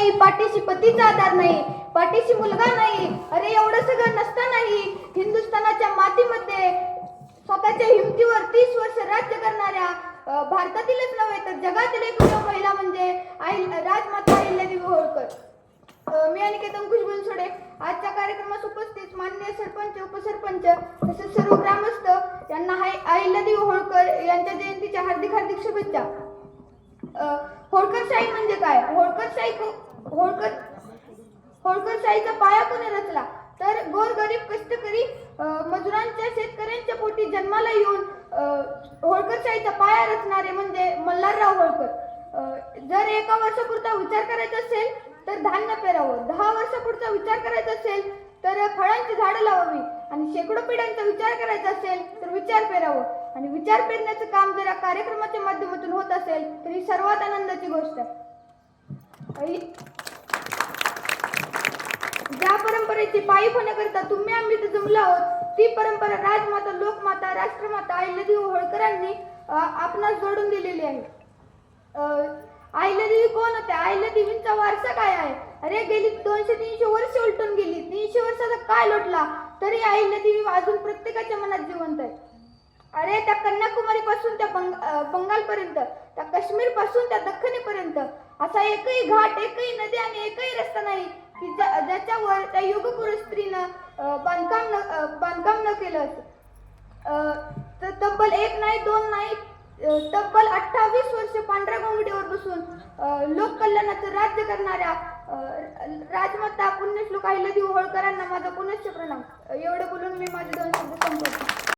नाही, पाठीशी पतीचा आधार नाही, पाठीशी मुलगा नाही. अरे एवढं सगळं नसतानाही हिंदुस्थानाच्या मातीमध्ये स्वतःच्या हिमतीवर 30 वर्ष राज्य करणाऱ्या भारतातीलच नव्हे तर जगातील एकमेव महिला म्हणजे राजमाता अहिल्यादेवी होळकर. मी अनिकेत अंकुश बनसोडे आजच्या कार्यक्रमास उपस्थित माननीय सरपंच, उपसरपंच तसेच सर्व ग्रामस्थ यांना अहिल्यादेवी होळकर यांच्या जयंतीच्या हार्दिक हार्दिक शुभेच्छा. होळकरशाही म्हणजे काय? होळकरशाहीचा पाया कोणी रचला? तर गोरगरीब कष्टकरी मजुरांच्या, शेतकऱ्यांच्या पोटी जन्माला येऊन होळकरशाहीचा पाया रचणारे म्हणजे मल्हारराव होळकर. जर एका वर्षापुरता विचार करायचा असेल तर धान्य पेरावं, 10 वर्षापुरता विचार करायचा असेल तर फळांची झाडं लावावी आणि शेकडो पिढ्यांचा विचार करायचा असेल तर विचार पेरावं. आणि विचार पेरण्याचं काम जर कार्यक्रमाच्या माध्यमातून होत असेल तर ही सर्वात आनंदाची गोष्ट आहे. ज्या परंपरेची पायी होण्याकरिता तुम्ही आम्ही इथे जमलो आहोत ती परंपरा राजमाता, लोकमाता, राष्ट्रमाता अहिल्यादेवी होळकरांनी आपणास जोडून दिलेली आहे. अहिल्यादेवी कोण होत्या? अहिल्यादेवींचा वारसा काय आहे? अरे गेली 200-300 वर्ष उलटून गेली, 300 वर्षाचा काय लोटला तरी अहिल्यादेवी अजून प्रत्येकाच्या मनात जिवंत आहे. अरे त्या कन्याकुमारी पासून त्या बंगाल पर्यंत, त्या काश्मीर पासून त्या दख्खनीपर्यंत असा एकही घाट, एकही नदी आणि एकही रस्ता नाही की ज्याच्यावर त्या युगपुरुष स्त्रीनं बांधकाम न केलं असं. तब्बल 1 नाही 2 नाही, तब्बल 28 वर्ष पांढऱ्या घोंगडीवर बसून लोककल्याणाचं राज्य करणाऱ्या राजमाता पुण्यश्लोक अहिल्यादेवी होळकरांना माझा पुनश्च प्रणाम. एवढं बोलून मी माझे 2 शब्द संपवतो.